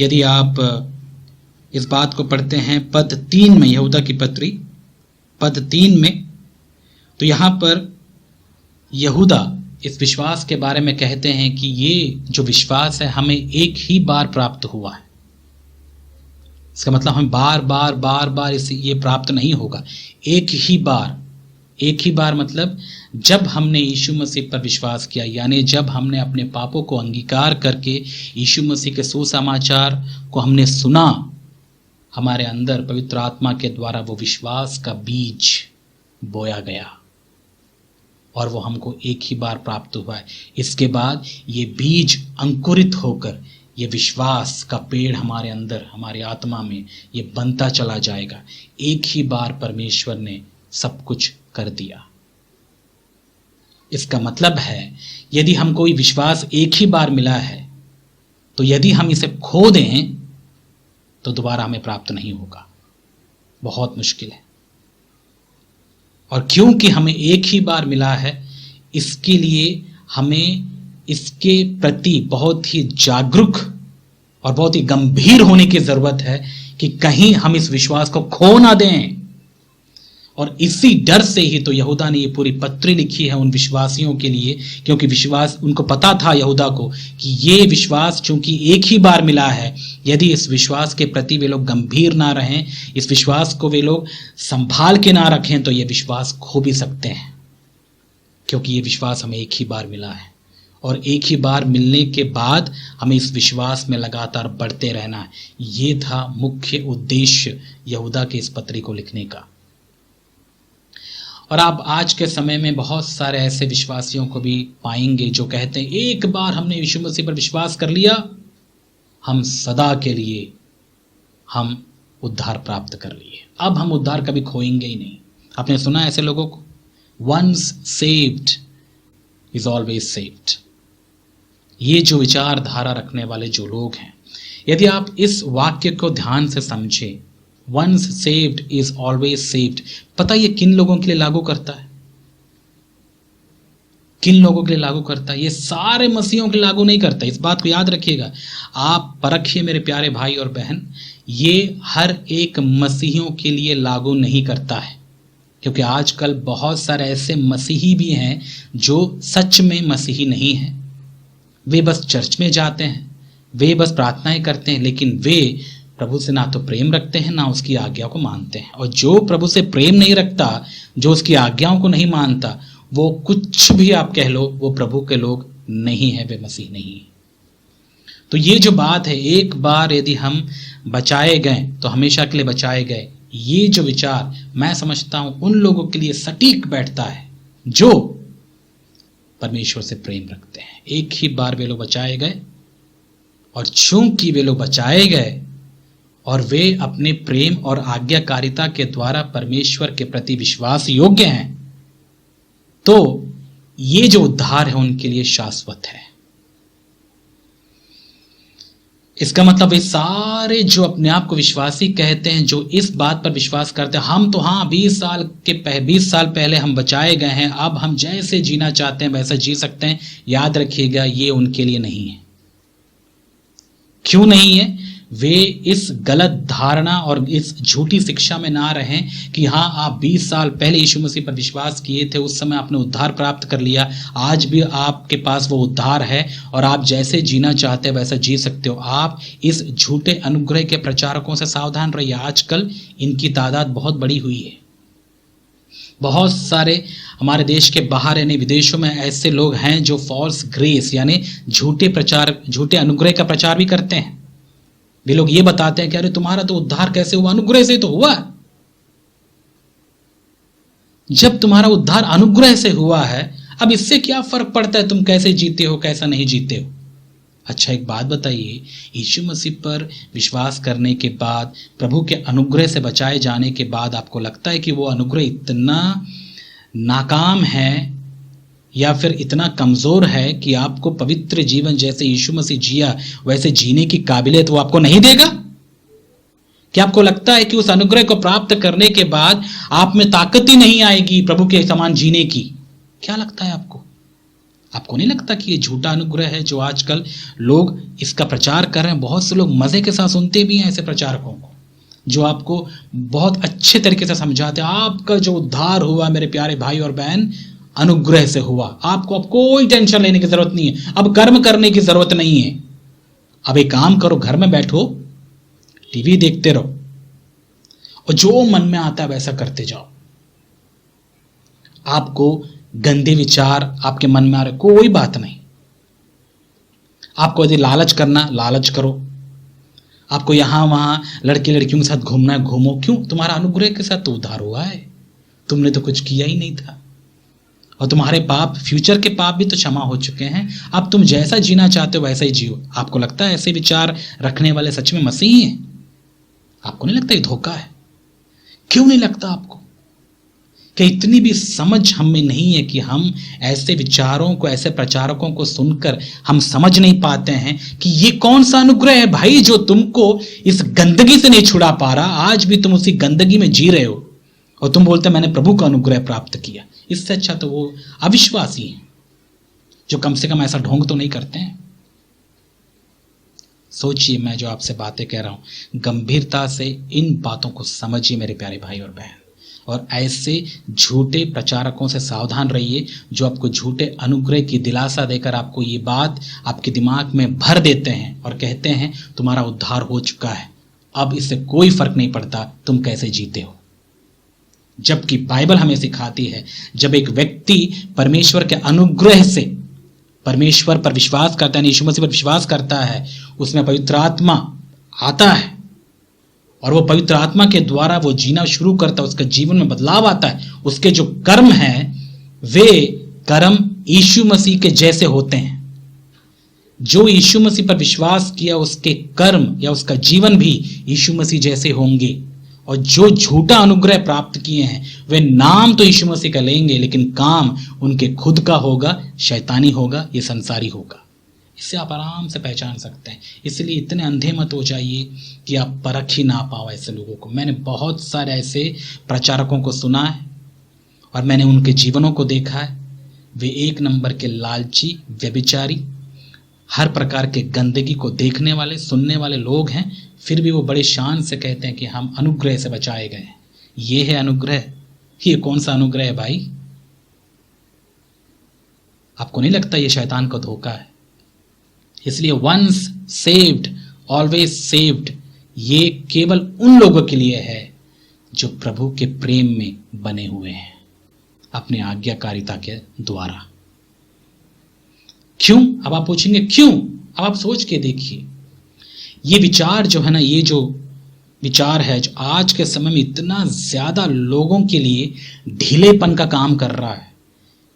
यदि आप इस बात को पढ़ते हैं पद 3 में, यहूदा की पत्री पद 3 में, तो यहां पर यहूदा इस विश्वास के बारे में कहते हैं कि ये जो विश्वास है हमें एक ही बार प्राप्त हुआ है। इसका मतलब हम बार बार इसे ये प्राप्त नहीं होगा। एक ही बार मतलब जब हमने यीशु मसीह पर विश्वास किया, यानी जब हमने अपने पापों को अंगीकार करके यीशु मसीह के सुसमाचार को हमने सुना, हमारे अंदर पवित्र आत्मा के द्वारा वो विश्वास का बीज बोया गया और वो हमको एक ही बार प्राप्त हुआ है। इसके बाद ये बीज अंकुरित होकर ये विश्वास का पेड़ हमारे अंदर, हमारी आत्मा में ये बनता चला जाएगा। एक ही बार परमेश्वर ने सब कुछ कर दिया। इसका मतलब है यदि हम कोई विश्वास एक ही बार मिला है, तो यदि हम इसे खो दें तो दोबारा हमें प्राप्त नहीं होगा, बहुत मुश्किल है। और क्योंकि हमें एक ही बार मिला है, इसके लिए हमें इसके प्रति बहुत ही जागरूक और बहुत ही गंभीर होने की जरूरत है कि कहीं हम इस विश्वास को खो ना दें। और इसी डर से ही तो यहूदा ने ये पूरी पत्री लिखी है उन विश्वासियों के लिए, क्योंकि विश्वास, उनको पता था यहूदा को कि ये विश्वास चूंकि एक ही बार मिला है, यदि इस विश्वास के प्रति वे लोग गंभीर ना रहें, इस विश्वास को वे लोग संभाल के ना रखें, तो ये विश्वास खो भी सकते हैं, क्योंकि ये विश्वास हमें एक ही बार मिला है। और एक ही बार मिलने के बाद हमें इस विश्वास में लगातार बढ़ते रहना है। ये था मुख्य उद्देश्य यहूदा के इस पत्री को लिखने का। और आप आज के समय में बहुत सारे ऐसे विश्वासियों को भी पाएंगे जो कहते हैं एक बार हमने यीशु मसीह पर विश्वास कर लिया, हम सदा के लिए हम उद्धार प्राप्त कर लिए, अब हम उद्धार कभी खोएंगे ही नहीं। आपने सुना ऐसे लोगों को, once saved is always saved. ये जो विचारधारा रखने वाले जो लोग हैं, यदि आप इस वाक्य को ध्यान से समझें, once saved is always saved, पता ये किन लोगों के लिए लागू करता है? किन लोगों के लिए लागू करता है? ये सारे मसीहों के लिए लागू नहीं करता, इस बात को याद रखिएगा। आप परखिए मेरे प्यारे भाई और बहन, ये हर एक मसीहियों के लिए लागू नहीं करता है, क्योंकि आजकल बहुत सारे ऐसे मसीही भी हैं जो सच में मसीही नहीं हैं। वे बस चर्च में जाते हैं, वे बस प्रार्थनाएं करते हैं, लेकिन वे प्रभु से ना तो प्रेम रखते हैं ना उसकी आज्ञा को मानते हैं। और जो प्रभु से प्रेम नहीं रखता, जो उसकी आज्ञाओं को नहीं मानता, वो कुछ भी आप कह लो, वो प्रभु के लोग नहीं है, वे मसीह नहीं है। तो ये जो बात है, एक बार यदि हम बचाए गए तो हमेशा के लिए बचाए गए, ये जो विचार मैं समझता हूं उन लोगों के लिए सटीक बैठता है जो परमेश्वर से प्रेम रखते हैं। एक ही बार वे लोग बचाए गए, और चूंकि वे लोग बचाए गए और वे अपने प्रेम और आज्ञाकारिता के द्वारा परमेश्वर के प्रति विश्वास योग्य हैं, तो ये जो उद्धार है उनके लिए शाश्वत है। इसका मतलब वे सारे जो अपने आप को विश्वासी कहते हैं, जो इस बात पर विश्वास करते हैं, हम तो हाँ 20 साल पहले हम बचाए गए हैं, अब हम जैसे जीना चाहते हैं वैसा जी सकते हैं, याद रखिएगा ये उनके लिए नहीं है। क्यों नहीं है? वे इस गलत धारणा और इस झूठी शिक्षा में ना रहें कि हाँ आप 20 साल पहले यीशु मसीह पर विश्वास किए थे, उस समय आपने उद्धार प्राप्त कर लिया, आज भी आपके पास वो उद्धार है और आप जैसे जीना चाहते हैं वैसा जी सकते हो। आप इस झूठे अनुग्रह के प्रचारकों से सावधान रहिए। आजकल इनकी तादाद बहुत बड़ी हुई है। बहुत सारे हमारे देश के बाहर यानी विदेशों में ऐसे लोग हैं जो फॉल्स ग्रेस यानी झूठे अनुग्रह का प्रचार भी करते हैं। वे लोग ये बताते हैं कि अरे तुम्हारा तो उद्धार कैसे हुआ? अनुग्रह से तो हुआ। जब तुम्हारा उद्धार अनुग्रह से हुआ है, अब इससे क्या फर्क पड़ता है तुम कैसे जीते हो कैसा नहीं जीते हो? अच्छा एक बात बताइए, यीशु मसीह पर विश्वास करने के बाद, प्रभु के अनुग्रह से बचाए जाने के बाद आपको लगता है कि वो अनुग्रह इतना नाकाम है या फिर इतना कमजोर है कि आपको पवित्र जीवन जैसे यीशु मसीह जिया वैसे जीने की काबिलियत वो आपको नहीं देगा? क्या आपको लगता है कि उस अनुग्रह को प्राप्त करने के बाद आप में ताकत ही नहीं आएगी प्रभु के समान जीने की? क्या लगता है आपको? आपको नहीं लगता कि ये झूठा अनुग्रह है जो आजकल लोग इसका प्रचार कर रहे हैं? बहुत से लोग मजे के साथ सुनते भी हैं ऐसे प्रचारकों को, जो आपको बहुत अच्छे तरीके से समझाते हैं आपका जो उद्धार हुआ मेरे प्यारे भाई और बहन अनुग्रह से हुआ, आपको अब कोई टेंशन लेने की जरूरत नहीं है, अब कर्म करने की जरूरत नहीं है, अब एक काम करो, घर में बैठो, टीवी देखते रहो और जो मन में आता है वैसा करते जाओ। आपको गंदे विचार आपके मन में आ रहे, कोई बात नहीं। आपको यदि लालच करना, लालच करो। आपको यहां वहां लड़के लड़कियों के साथ घूमना है, घूमो। क्यों? तुम्हारा अनुग्रह के साथ तो उद्धार हुआ है, तुमने तो कुछ किया ही नहीं था, और तुम्हारे पाप, फ्यूचर के पाप भी तो क्षमा हो चुके हैं। अब तुम जैसा जीना चाहते हो वैसा ही जियो। आपको लगता है ऐसे विचार रखने वाले सच में मसीही हैं? आपको नहीं लगता ये धोखा है? क्यों नहीं लगता आपको? कि इतनी भी समझ हम में नहीं है कि हम ऐसे विचारों को, ऐसे प्रचारकों को सुनकर हम समझ नहीं पाते हैं कि ये कौन सा अनुग्रह है भाई जो तुमको इस गंदगी से नहीं छुड़ा पा रहा। आज भी तुम उसी गंदगी में जी रहे हो और तुम बोलते मैंने प्रभु का अनुग्रह प्राप्त किया। इससे अच्छा तो वो अविश्वासी है जो कम से कम ऐसा ढोंग तो नहीं करते हैं। सोचिए, मैं जो आपसे बातें कह रहा हूं, गंभीरता से इन बातों को समझिए मेरे प्यारे भाई और बहन, और ऐसे झूठे प्रचारकों से सावधान रहिए जो आपको झूठे अनुग्रह की दिलासा देकर आपको ये बात आपके दिमाग में भर देते हैं और कहते हैं तुम्हारा उद्धार हो चुका है, अब इससे कोई फर्क नहीं पड़ता तुम कैसे जीते हो। जबकि बाइबल हमें सिखाती है जब एक व्यक्ति परमेश्वर के अनुग्रह से परमेश्वर पर विश्वास करता है, यीशु मसीह पर विश्वास करता है, उसमें पवित्र आत्मा आता है और वो पवित्र आत्मा के द्वारा वो जीना शुरू करता है, उसके जीवन में बदलाव आता है। उसके जो कर्म हैं वे कर्म यीशु मसीह के जैसे होते हैं। जो यीशु मसीह पर विश्वास किया उसके कर्म या उसका जीवन भी यीशु मसीह जैसे होंगे। और जो झूठा अनुग्रह प्राप्त किए हैं वे नाम तो यीशु मसीह का लेंगे लेकिन काम उनके खुद का होगा, शैतानी होगा, ये संसारी होगा। इससे आप आराम से पहचान सकते हैं। इसलिए इतने अंधे मत हो जाइए कि आप परख ही ना पाओ ऐसे लोगों को। मैंने बहुत सारे ऐसे प्रचारकों को सुना है और मैंने उनके जीवनों को देखा है। वे एक नंबर के लालची, व्यभिचारी, हर प्रकार के गंदगी को देखने वाले, सुनने वाले लोग हैं, फिर भी वो बड़े शान से कहते हैं कि हम अनुग्रह से बचाए गए हैं। ये है अनुग्रह? ये कौन सा अनुग्रह है भाई? आपको नहीं लगता ये शैतान का धोखा है? इसलिए वंस सेव्ड ऑलवेज सेव्ड ये केवल उन लोगों के लिए है जो प्रभु के प्रेम में बने हुए हैं अपने आज्ञाकारिता के द्वारा। क्यों? अब आप पूछेंगे क्यों? अब आप सोच के देखिए, ये विचार जो है ना, ये जो विचार है जो आज के समय में इतना ज्यादा लोगों के लिए ढीलेपन का काम कर रहा है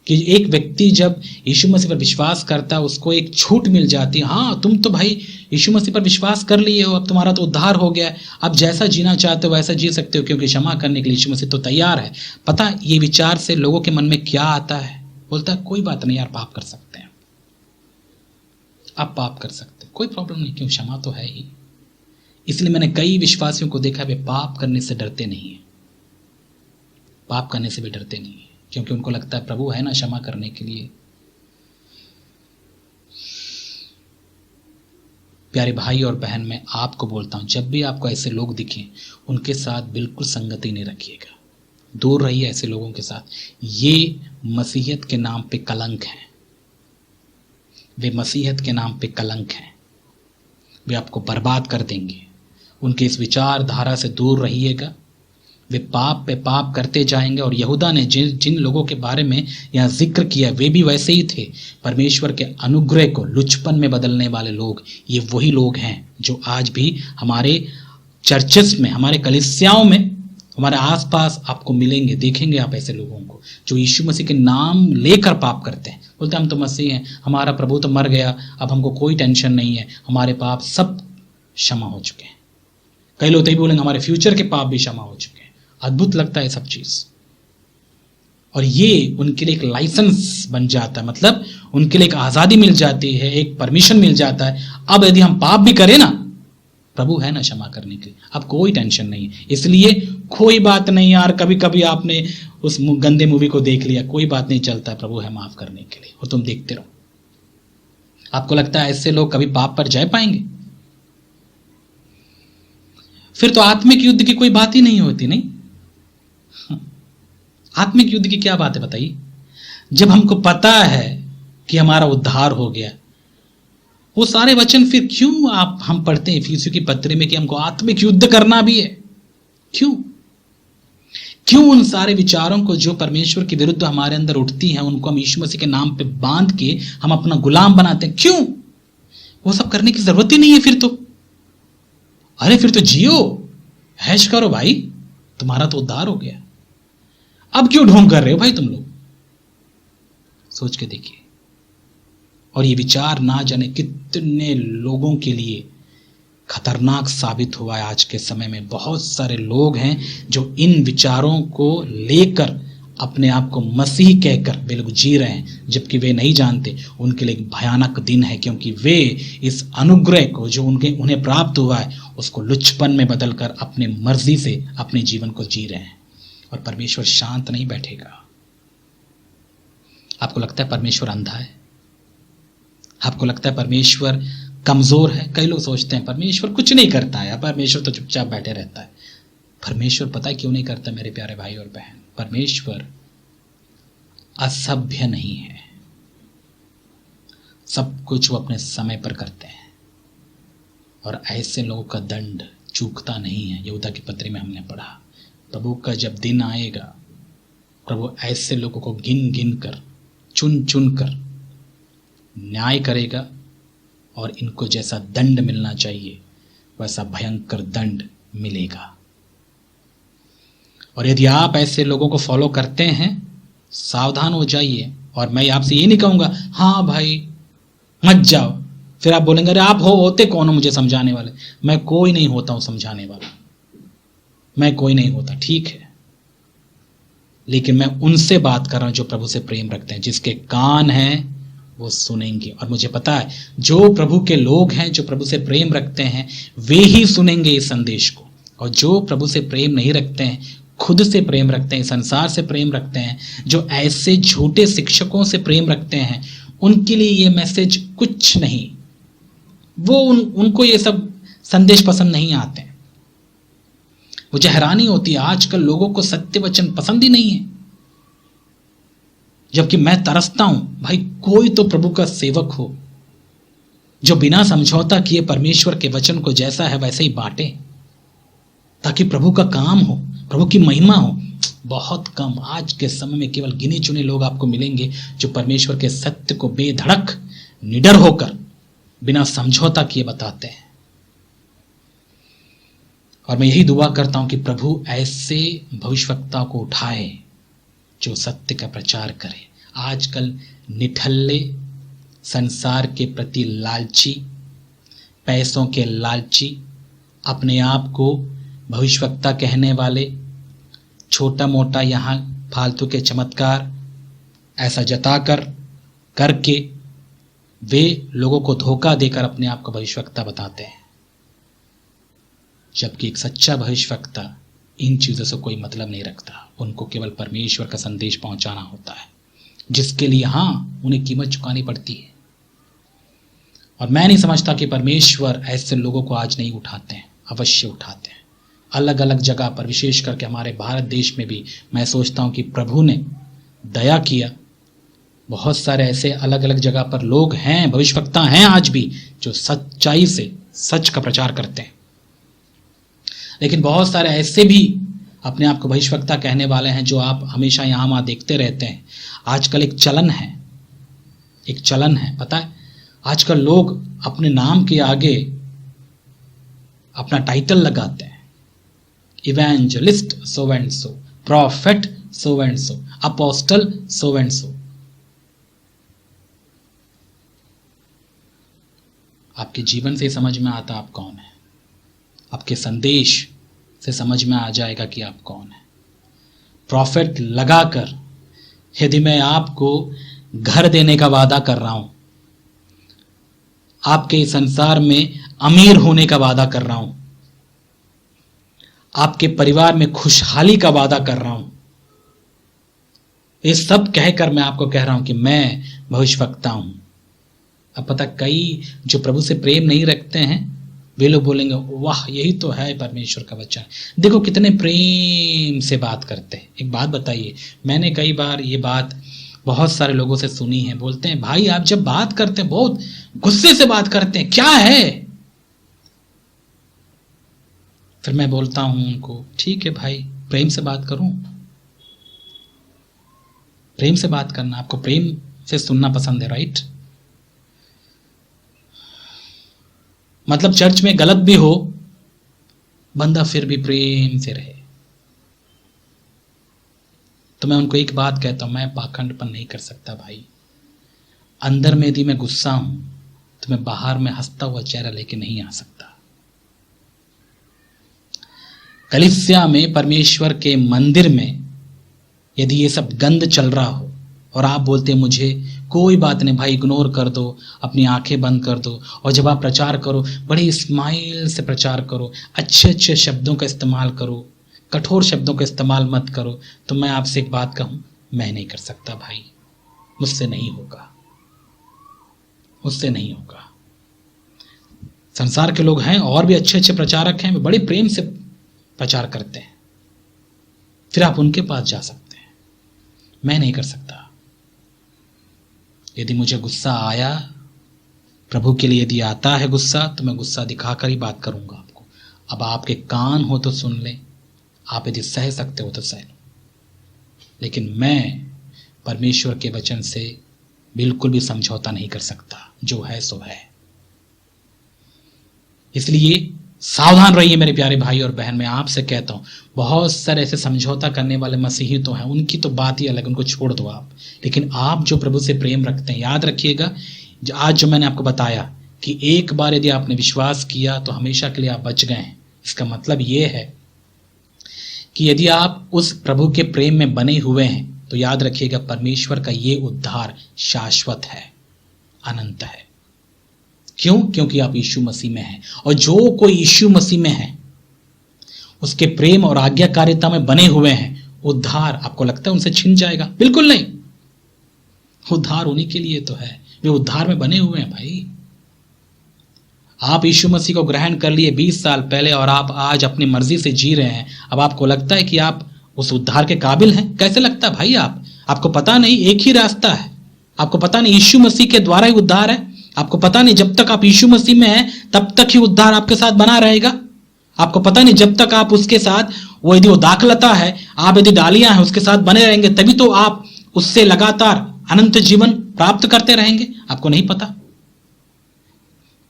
कि एक व्यक्ति जब यीशु मसीह पर विश्वास करता है उसको एक छूट मिल जाती है। हाँ, तुम तो भाई यीशु मसीह पर विश्वास कर लिए हो, अब तुम्हारा तो उद्धार हो गया है, अब जैसा जीना चाहते हो वैसा जी सकते हो क्योंकि क्षमा करने के लिए यीशु मसीह तो तैयार है। पता ये विचार से लोगों के मन में क्या आता है? बोलता है कोई बात नहीं यार, पाप कर सकते हैं, आप पाप कर सकते हैं, कोई प्रॉब्लम नहीं, क्यों क्षमा तो है ही। इसलिए मैंने कई विश्वासियों को देखा वे पाप करने से डरते नहीं है, पाप करने से भी डरते नहीं है क्योंकि उनको लगता है प्रभु है ना क्षमा करने के लिए। प्यारे भाई और बहन, मैं आपको बोलता हूं जब भी आपको ऐसे लोग दिखें उनके साथ बिल्कुल संगति नहीं रखिएगा, दूर रहिए ऐसे लोगों के साथ। ये मसीहत के नाम पे कलंक हैं, वे मसीहत के नाम पे कलंक हैं, वे आपको बर्बाद कर देंगे। उनके इस विचारधारा से दूर रहिएगा, वे पाप पे पाप करते जाएंगे। और यहूदा ने जिन लोगों के बारे में यहाँ जिक्र किया वे भी वैसे ही थे, परमेश्वर के अनुग्रह को लुचपन में बदलने वाले लोग। ये वही लोग हैं जो आज भी हमारे चर्चेस में, हमारे कलीसियाओं में, हमारे आसपास आपको मिलेंगे। देखेंगे आप ऐसे लोगों को जो यीशु मसीह के नाम लेकर पाप करते हैं, बोलते हैं हम तो मसीह हैं, हमारा प्रभु तो मर गया, अब हमको कोई टेंशन नहीं है, हमारे पाप सब क्षमा हो चुके हैं। कई लोग तो बोलेंगे हमारे फ्यूचर के पाप भी क्षमा हो चुके हैं। अद्भुत लगता है सब चीज। और ये उनके लिए एक लाइसेंस बन जाता है, मतलब उनके लिए एक आजादी मिल जाती है, एक परमिशन मिल जाता है। अब यदि हम पाप भी करें ना, प्रभु है ना क्षमा करने के लिए, अब कोई टेंशन नहीं है। इसलिए कोई बात नहीं यार, कभी कभी आपने उस गंदे मूवी को देख लिया, कोई बात नहीं, चलता है, प्रभु है माफ करने के लिए, और तुम देखते रहो। आपको लगता है ऐसे लोग कभी पाप पर जय पाएंगे? फिर तो आत्मिक युद्ध की कोई बात ही नहीं होती, नहीं? आत्मिक युद्ध की क्या बात है बताइए? जब हमको पता है कि हमारा उद्धार हो गया, वो सारे वचन फिर क्यों हम पढ़ते हैं इफिसियों की पत्री में कि हमको आत्मिक युद्ध करना भी है? क्यों उन सारे विचारों को जो परमेश्वर के विरुद्ध हमारे अंदर उठती हैं, उनको हम यीशु मसीह के नाम पे बांध के हम अपना गुलाम बनाते हैं? क्यों? वो सब करने की जरूरत ही नहीं है फिर तो। अरे फिर तो जियो, ऐश करो भाई, तुम्हारा तो उद्धार हो गया। अब क्यों ढोंग कर रहे हो भाई तुम लोग? सोच के देखिए। और ये विचार ना जाने कितने लोगों के लिए खतरनाक साबित हुआ है। आज के समय में बहुत सारे लोग हैं जो इन विचारों को लेकर अपने आप को मसीह कहकर वे लोग जी रहे हैं, जबकि वे नहीं जानते उनके लिए एक भयानक दिन है, क्योंकि वे इस अनुग्रह को जो उन्हें प्राप्त हुआ है उसको लुच्चपन में बदलकर अपने मर्जी से अपने जीवन को जी रहे हैं। और परमेश्वर शांत नहीं बैठेगा। आपको लगता है परमेश्वर अंधा है? आपको लगता है परमेश्वर कमजोर है? कई लोग सोचते हैं परमेश्वर कुछ नहीं करता है, परमेश्वर तो चुपचाप बैठे रहता है। परमेश्वर पता है क्यों नहीं करता मेरे प्यारे भाई और बहन? परमेश्वर असभ्य नहीं है, सब कुछ वो अपने समय पर करते हैं और ऐसे लोगों का दंड चूकता नहीं है। यहूदा की पत्री में हमने पढ़ा, प्रभु का जब दिन आएगा, प्रभु ऐसे लोगों को गिन गिन कर, चुन चुन कर न्याय करेगा और इनको जैसा दंड मिलना चाहिए वैसा भयंकर दंड मिलेगा। और यदि आप ऐसे लोगों को फॉलो करते हैं, सावधान हो जाइए। और मैं आपसे ये नहीं कहूंगा हाँ भाई मत जाओ, फिर आप बोलेंगे अरे आप होते कौन हो मुझे समझाने वाले? मैं कोई नहीं होता हूं समझाने वाला, मैं कोई नहीं होता, ठीक है। लेकिन मैं उनसे बात कर रहा हूं जो प्रभु से प्रेम रखते हैं, जिसके कान हैं वो सुनेंगे। और मुझे पता है जो प्रभु के लोग हैं, जो प्रभु से प्रेम रखते हैं, वे ही सुनेंगे इस संदेश को। और जो प्रभु से प्रेम नहीं रखते हैं, खुद से प्रेम रखते हैं, संसार से प्रेम रखते हैं, जो ऐसे झूठे शिक्षकों से प्रेम रखते हैं, उनके लिए ये मैसेज कुछ नहीं। वो उनको ये सब संदेश पसंद नहीं आते। मुझे हैरानी होती है आजकल लोगों को सत्य वचन पसंद ही नहीं है, जबकि मैं तरसता हूं भाई कोई तो प्रभु का सेवक हो जो बिना समझौता किए परमेश्वर के वचन को जैसा है वैसे ही बांटे, ताकि प्रभु का काम हो, प्रभु की महिमा हो। बहुत कम आज के समय में केवल गिने चुने लोग आपको मिलेंगे जो परमेश्वर के सत्य को बेधड़क निडर होकर बिना समझौता किए बताते हैं। और मैं यही दुआ करता हूं कि प्रभु ऐसे भविष्यवक्ता को उठाए जो सत्य का प्रचार करे। आजकल निठल्ले, संसार के प्रति लालची, पैसों के लालची, अपने आप को भविष्यवक्ता कहने वाले, छोटा मोटा यहाँ फालतू के चमत्कार ऐसा जताकर करके वे लोगों को धोखा देकर अपने आप को भविष्यवक्ता बताते हैं, जबकि एक सच्चा भविष्यवक्ता इन चीज़ों से कोई मतलब नहीं रखता। उनको केवल परमेश्वर का संदेश पहुंचाना होता है, जिसके लिए हाँ उन्हें कीमत चुकानी पड़ती है। और मैं नहीं समझता कि परमेश्वर ऐसे लोगों को आज नहीं उठाते हैं, अवश्य उठाते हैं। अलग अलग जगह पर, विशेष करके हमारे भारत देश में भी मैं सोचता हूँ कि प्रभु ने दया किया। बहुत सारे ऐसे अलग अलग जगह पर लोग हैं, भविष्यवक्ता हैं आज भी, जो सच्चाई से सच का प्रचार करते हैं। लेकिन बहुत सारे ऐसे भी अपने आप को भविष्यवक्ता कहने वाले हैं जो आप हमेशा यहाँ वहाँ देखते रहते हैं। आजकल एक चलन है, पता है, आजकल लोग अपने नाम के आगे अपना टाइटल लगाते हैं, evangelist so and so, profit so and so, apostle so and so. आपके जीवन से समझ में आता आप कौन है, आपके संदेश से समझ में आ जाएगा कि आप कौन है। प्रॉफिट लगाकर यदि मैं आपको घर देने का वादा कर रहा हूं, आपके इस संसार में अमीर होने का वादा कर रहा हूं, आपके परिवार में खुशहाली का वादा कर रहा हूं, ये सब कहकर मैं आपको कह रहा हूं कि मैं भविष्यवक्ता हूं, अब पता, कई जो प्रभु से प्रेम नहीं रखते हैं वे लोग बोलेंगे वाह यही तो है परमेश्वर का वचन, देखो कितने प्रेम से बात करते हैं। एक बात बताइए, मैंने कई बार ये बात बहुत सारे लोगों से सुनी है, बोलते हैं भाई आप जब बात करते हैं बहुत गुस्से से बात करते हैं, क्या है? फिर मैं बोलता हूं उनको, ठीक है भाई, प्रेम से बात करूं? प्रेम से बात करना, आपको प्रेम से सुनना पसंद है, राइट? मतलब चर्च में गलत भी हो, बंदा फिर भी प्रेम से रहे। तो मैं उनको एक बात कहता हूं, मैं पाखंडपन नहीं कर सकता भाई। अंदर में यदि मैं गुस्सा हूं तो मैं बाहर में हंसता हुआ चेहरा लेके नहीं आ सकता। कलीसिया में, परमेश्वर के मंदिर में यदि ये सब गंद चल रहा हो और आप बोलते हैं मुझे कोई बात नहीं भाई, इग्नोर कर दो, अपनी आंखें बंद कर दो, और जब आप प्रचार करो बड़े स्माइल से प्रचार करो, अच्छे अच्छे शब्दों का इस्तेमाल करो, कठोर शब्दों का इस्तेमाल मत करो, तो मैं आपसे एक बात कहूं, मैं नहीं कर सकता भाई, मुझसे नहीं होगा, मुझसे नहीं होगा। संसार के लोग हैं और भी अच्छे अच्छे प्रचारक हैं, वे बड़े प्रेम से प्रचार करते हैं, फिर आप उनके पास जा सकते हैं, मैं नहीं कर सकता। यदि मुझे गुस्सा आया, प्रभु के लिए यदि आता है गुस्सा, तो मैं गुस्सा दिखाकर ही बात करूंगा आपको। अब आपके कान हो तो सुन लें, आप यदि सह सकते हो तो सह लो, लेकिन मैं परमेश्वर के वचन से बिल्कुल भी समझौता नहीं कर सकता, जो है सो है। इसलिए सावधान रहिए मेरे प्यारे भाई और बहन, मैं आपसे कहता हूं, बहुत सारे ऐसे समझौता करने वाले मसीही तो हैं, उनकी तो बात ही अलग, उनको छोड़ दो आप। लेकिन आप जो प्रभु से प्रेम रखते हैं, याद रखिएगा आज जो मैंने आपको बताया कि एक बार यदि आपने विश्वास किया तो हमेशा के लिए आप बच गए हैं। इसका मतलब ये है कि यदि आप उस प्रभु के प्रेम में बने हुए हैं तो याद रखिएगा परमेश्वर का ये उद्धार शाश्वत है, अनंत है। क्यों? क्योंकि आप यीशु मसीह में हैं, और जो कोई यीशु मसीह में है उसके प्रेम और आज्ञाकारिता में बने हुए हैं, उद्धार आपको लगता है उनसे छिन जाएगा? बिल्कुल नहीं। उद्धार उन्हीं के लिए तो है, वे उद्धार में बने हुए हैं भाई। आप यीशु मसीह को ग्रहण कर लिए 20 साल पहले और आप आज अपनी मर्जी से जी रहे हैं, अब आपको लगता है कि आप उस उद्धार के काबिल हैं? कैसे लगता है भाई? आपको पता नहीं एक ही रास्ता है, आपको पता नहीं यीशु मसीह के द्वारा ही उद्धार है, आपको पता नहीं जब तक आप यीशु मसीह में हैं तब तक ही उद्धार आपके साथ बना रहेगा, आपको पता नहीं जब तक आप उसके साथ वो यदि वो दाखलता है, आप यदि डालियां हैं उसके साथ बने रहेंगे तभी तो आप उससे लगातार अनंत जीवन प्राप्त करते रहेंगे। आपको नहीं पता।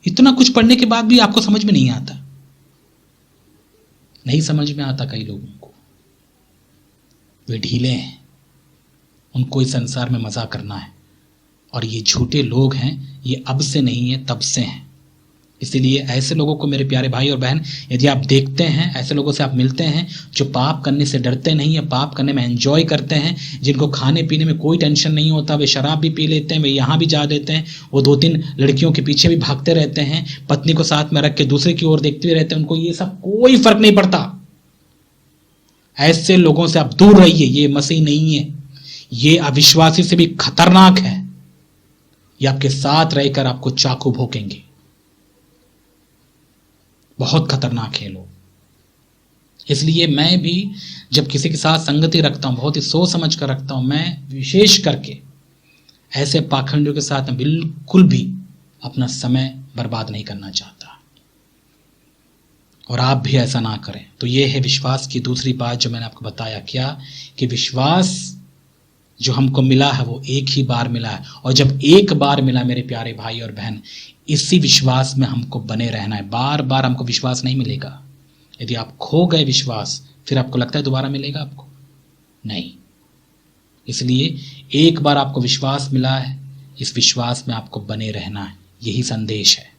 इतना कुछ पढ़ने के बाद भी आपको समझ में नहीं आता, नहीं समझ में आता कई लोगों को। वे ढीले हैं, उनको इस संसार में मजा करना है, और ये झूठे लोग हैं, ये अब से नहीं है तब से हैं। इसीलिए ऐसे लोगों को मेरे प्यारे भाई और बहन, यदि आप देखते हैं, ऐसे लोगों से आप मिलते हैं जो पाप करने से डरते नहीं है, पाप करने में एंजॉय करते हैं, जिनको खाने पीने में कोई टेंशन नहीं होता, वे शराब भी पी लेते हैं, वे यहाँ भी जा देते हैं, वो 2-3 लड़कियों के पीछे भी भागते रहते हैं, पत्नी को साथ में रख के दूसरे की ओर देखते रहते हैं, उनको ये सब कोई फर्क नहीं पड़ता। ऐसे लोगों से आप दूर रहिए, ये मसीह नहीं है, ये अविश्वासी से भी खतरनाक है। ये आपके साथ रहकर आपको चाकू भोंकेंगे, बहुत खतरनाक है लोग। इसलिए मैं भी जब किसी के साथ संगति रखता हूं, बहुत ही सोच समझ कर रखता हूं। मैं विशेष करके ऐसे पाखंडियों के साथ बिल्कुल भी अपना समय बर्बाद नहीं करना चाहता, और आप भी ऐसा ना करें। तो ये है विश्वास की दूसरी बात जो मैंने आपको बताया, क्या कि विश्वास जो हमको मिला है वो एक ही बार मिला है, और जब एक बार मिला मेरे प्यारे भाई और बहन, इसी विश्वास में हमको बने रहना है। बार बार हमको विश्वास नहीं मिलेगा। यदि आप खो गए विश्वास, फिर आपको लगता है दोबारा मिलेगा? आपको नहीं। इसलिए एक बार आपको विश्वास मिला है, इस विश्वास में आपको बने रहना है, यही संदेश है।